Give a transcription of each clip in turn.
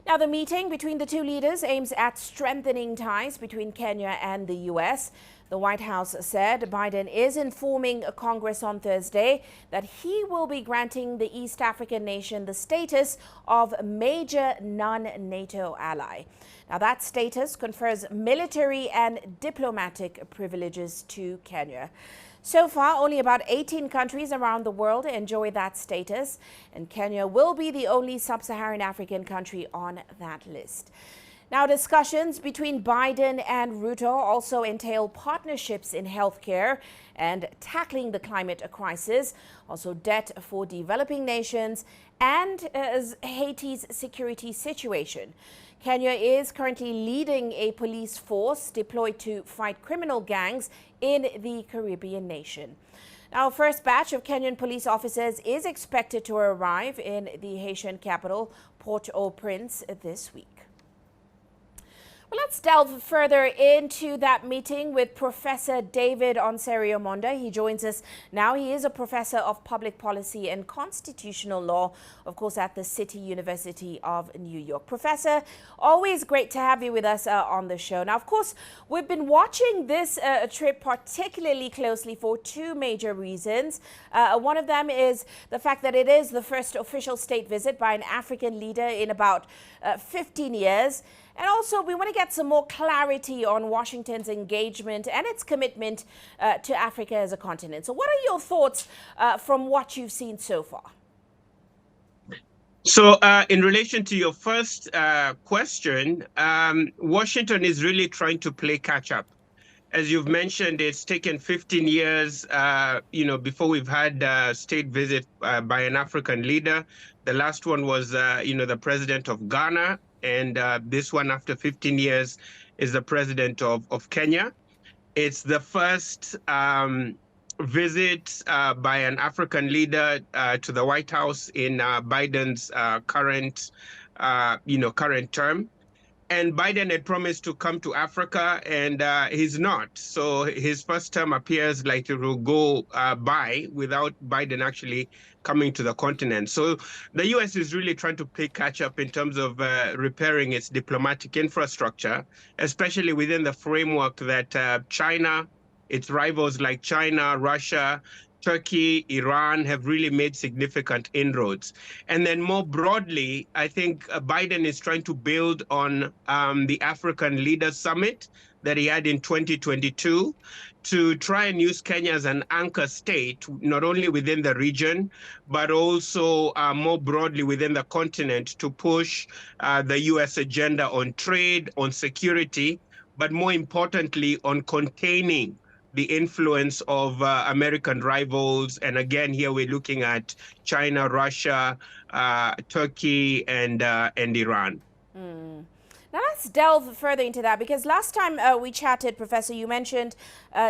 Now, the meeting between the two leaders aims at strengthening ties between Kenya and the U.S. The White House said Biden is informing Congress on Thursday that he will be granting the East African nation the status of major non-NATO ally. Now, that status confers military and diplomatic privileges to Kenya. So far, only about 18 countries around the world enjoy that status, and Kenya will be the only sub-Saharan African country on that list. Now, discussions between Biden and Ruto also entail partnerships in healthcare and tackling the climate crisis, also debt for developing nations, and Haiti's security situation. Kenya is currently leading a police force deployed to fight criminal gangs in the Caribbean nation. Now, first batch of Kenyan police officers is expected to arrive in the Haitian capital, Port-au-Prince, this week. Well, let's delve further into that meeting with Professor David Monda. He joins us now. He is a professor of public policy and constitutional law, of course, at the City University of New York. Professor, always great to have you with us on the show. Now, of course, we've been watching this trip particularly closely for two major reasons. One of them is the fact that it is the first official state visit by an African leader in about 15 years. And also, we want to get some more clarity on Washington's engagement and its commitment to Africa as a continent. So what are your thoughts from what you've seen so far? So in relation to your first question, Washington is really trying to play catch up. As you've mentioned, it's taken 15 years, before we've had a state visit by an African leader. The last one was, the president of Ghana. And this one, after 15 years, is the president of Kenya. It's the first visit by an African leader to the White House in Biden's current term. And Biden had promised to come to Africa, and he's not. So his first term appears like it will go by without Biden actually coming to the continent. So the U.S. is really trying to play catch up in terms of repairing its diplomatic infrastructure, especially within the framework that China, its rivals like China, Russia, Turkey, Iran have really made significant inroads. And then more broadly, I think Biden is trying to build on the African Leaders Summit that he had in 2022 to try and use Kenya as an anchor state, not only within the region, but also more broadly within the continent to push the U.S. agenda on trade, on security, but more importantly, on containing the influence of American rivals. And again, here we're looking at China, Russia, Turkey, and Iran. Now let's delve further into that, because last time we chatted, Professor, you mentioned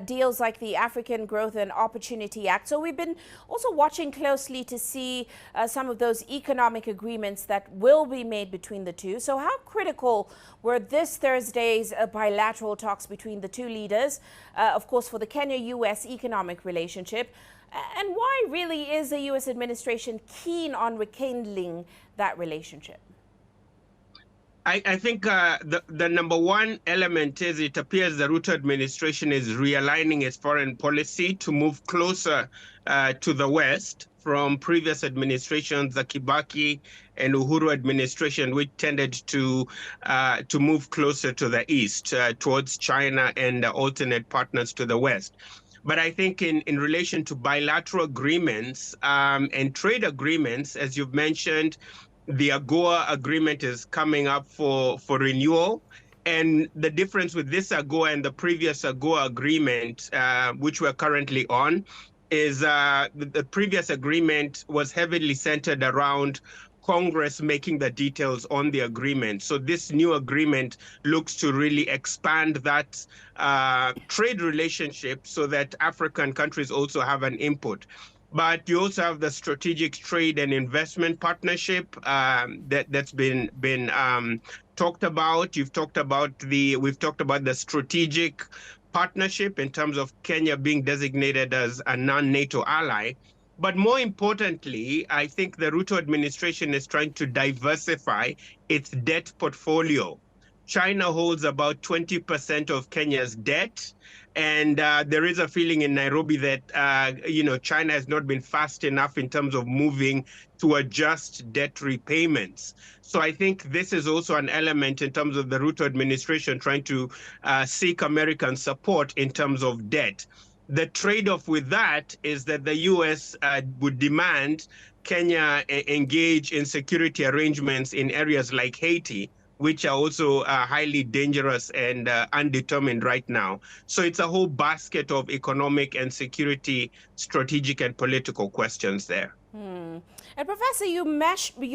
deals like the African Growth and Opportunity Act. So we've been also watching closely to see some of those economic agreements that will be made between the two. So how critical were this Thursday's bilateral talks between the two leaders, of course, for the Kenya-U.S. economic relationship? And why really is the U.S. administration keen on rekindling that relationship? I think the number one element is it appears the Ruto administration is realigning its foreign policy to move closer to the West from previous administrations, the Kibaki and Uhuru administration, which tended to move closer to the East, towards China and alternate partners to the West. But I think in relation to bilateral agreements and trade agreements, as you've mentioned, the AGOA agreement is coming up for renewal. And the difference with this AGOA and the previous AGOA agreement, which we're currently on, is the previous agreement was heavily centered around Congress making the details on the agreement. So this new agreement looks to really expand that trade relationship so that African countries also have an input. But you also have the strategic trade and investment partnership that's been talked about. We've talked about the strategic partnership in terms of Kenya being designated as a non-NATO ally. But more importantly, I think the Ruto administration is trying to diversify its debt portfolio. China holds about 20% of Kenya's debt. And there is a feeling in Nairobi that, China has not been fast enough in terms of moving to adjust debt repayments. So I think this is also an element in terms of the Ruto administration trying to seek American support in terms of debt. The trade-off with that is that the US would demand Kenya engage in security arrangements in areas like Haiti, which are also highly dangerous and undetermined right now. So it's a whole basket of economic and security, strategic and political questions there. And Professor, you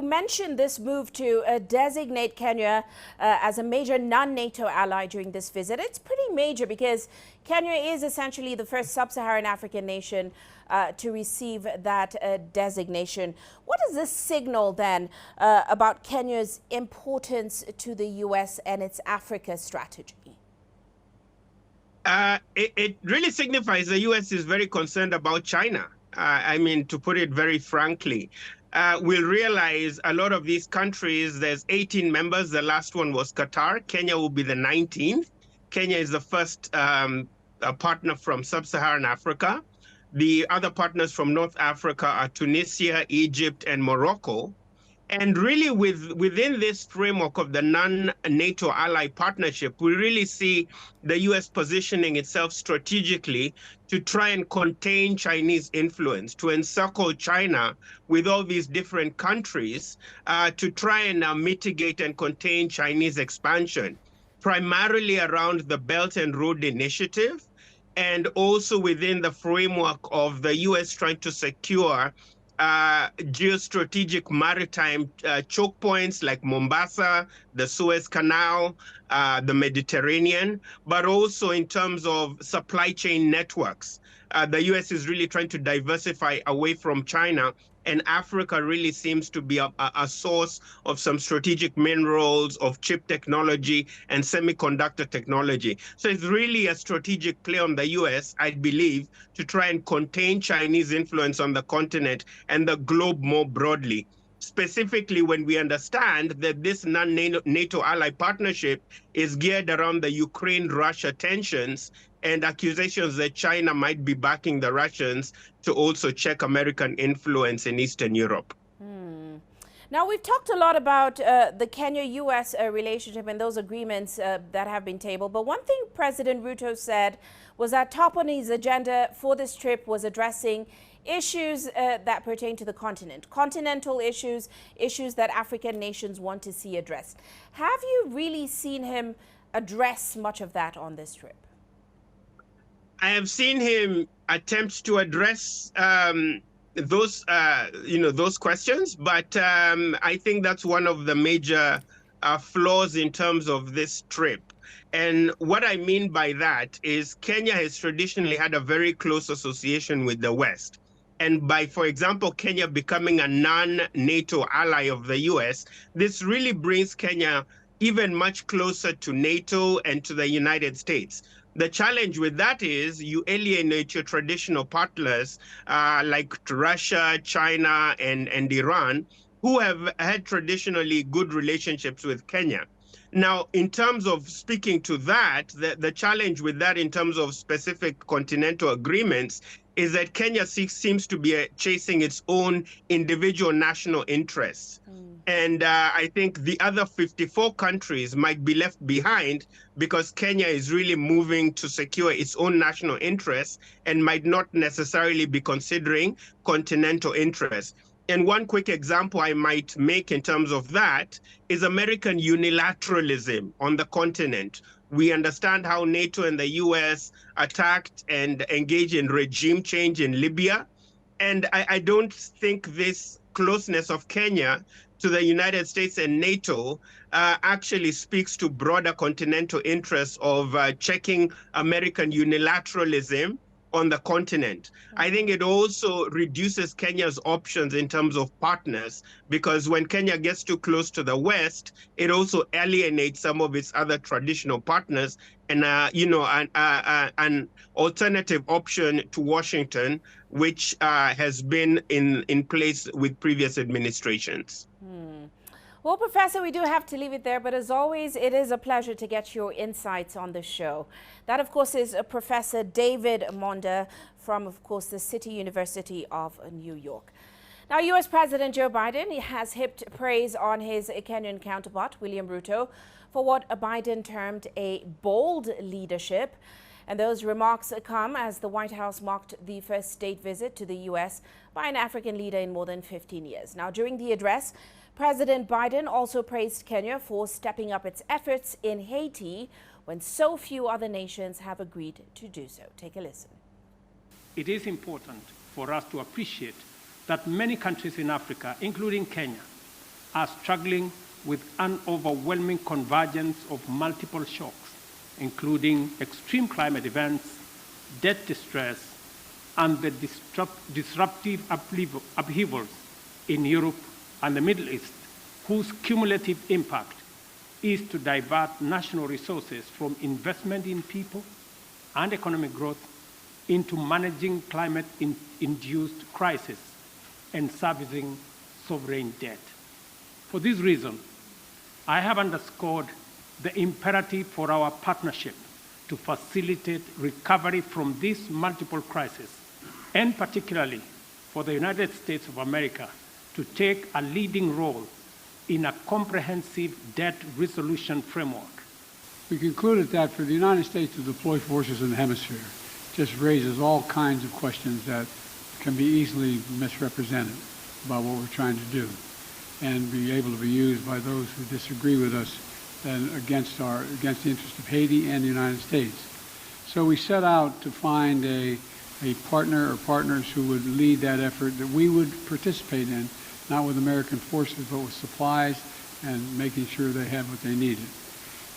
mentioned this move to designate Kenya as a major non-NATO ally during this visit. It's pretty major because Kenya is essentially the first sub-Saharan African nation to receive that designation. What does this signal then about Kenya's importance to the U.S. and its Africa strategy? It really signifies the U.S. is very concerned about China. To put it very frankly, we'll realize a lot of these countries, there's 18 members. The last one was Qatar. Kenya will be the 19th. Kenya is the first partner from sub-Saharan Africa. The other partners from North Africa are Tunisia, Egypt, and Morocco. And really within this framework of the non-NATO ally partnership, we really see the U.S. positioning itself strategically to try and contain Chinese influence, to encircle China with all these different countries, to try and mitigate and contain Chinese expansion, primarily around the Belt and Road Initiative, and also within the framework of the U.S. trying to secure geostrategic maritime choke points like Mombasa, the Suez Canal, the Mediterranean, but also in terms of supply chain networks. The US is really trying to diversify away from China, and Africa really seems to be a source of some strategic minerals, of chip technology and semiconductor technology. So it's really a strategic play on the US, I believe, to try and contain Chinese influence on the continent and the globe more broadly. Specifically, when we understand that this non-NATO ally partnership is geared around the Ukraine-Russia tensions and accusations that China might be backing the Russians to also check American influence in Eastern Europe. Now, we've talked a lot about the Kenya-U.S. Relationship and those agreements that have been tabled. But one thing President Ruto said was that top on his agenda for this trip was addressing issues that pertain to the continent, continental issues, issues that African nations want to see addressed. Have you really seen him address much of that on this trip? I have seen him attempt to address those questions, but I think that's one of the major flaws in terms of this trip. And what I mean by that is Kenya has traditionally had a very close association with the West. And by, for example, Kenya becoming a non-NATO ally of the US, this really brings Kenya even much closer to NATO and to the United States. The challenge with that is you alienate your traditional partners like Russia, China, and Iran, who have had traditionally good relationships with Kenya. Now, in terms of speaking to that, the challenge with that in terms of specific continental agreements is that Kenya seems to be chasing its own individual national interests. And I think the other 54 countries might be left behind because Kenya is really moving to secure its own national interests and might not necessarily be considering continental interests. And one quick example I might make in terms of that is American unilateralism on the continent. We understand how NATO and the US attacked and engaged in regime change in Libya. And I don't think this closeness of Kenya to the United States and NATO actually speaks to broader continental interests of checking American unilateralism on the continent. I think it also reduces Kenya's options in terms of partners, because when Kenya gets too close to the West, it also alienates some of its other traditional partners, and an alternative option to Washington, which has been in place with previous administrations. Well, Professor, we do have to leave it there, but as always, it is a pleasure to get your insights on the show. That, of course, is Professor David Monda from, of course, the City University of New York. Now, U.S. President Joe Biden has heaped praise on his Kenyan counterpart, William Ruto, for what Biden termed a bold leadership. And those remarks come as the White House marked the first state visit to the U.S. by an African leader in more than 15 years. Now, during the address, President Biden also praised Kenya for stepping up its efforts in Haiti when so few other nations have agreed to do so. Take a listen. It is important for us to appreciate that many countries in Africa, including Kenya, are struggling with an overwhelming convergence of multiple shocks, including extreme climate events, debt distress, and the disruptive upheavals in Europe and the Middle East, whose cumulative impact is to divert national resources from investment in people and economic growth into managing climate-induced crises and servicing sovereign debt. For this reason, I have underscored the imperative for our partnership to facilitate recovery from these multiple crises, and particularly for the United States of America to take a leading role in a comprehensive debt resolution framework. We concluded that for the United States to deploy forces in the hemisphere just raises all kinds of questions that can be easily misrepresented about what we're trying to do and be able to be used by those who disagree with us and against the interest of Haiti and the United States. So we set out to find a partner or partners who would lead that effort that we would participate in, not with American forces, but with supplies and making sure they had what they needed.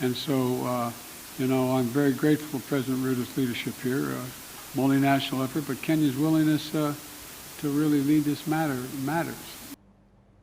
And so, I'm very grateful for President Ruto's leadership here, multinational effort, but Kenya's willingness to really lead this matters.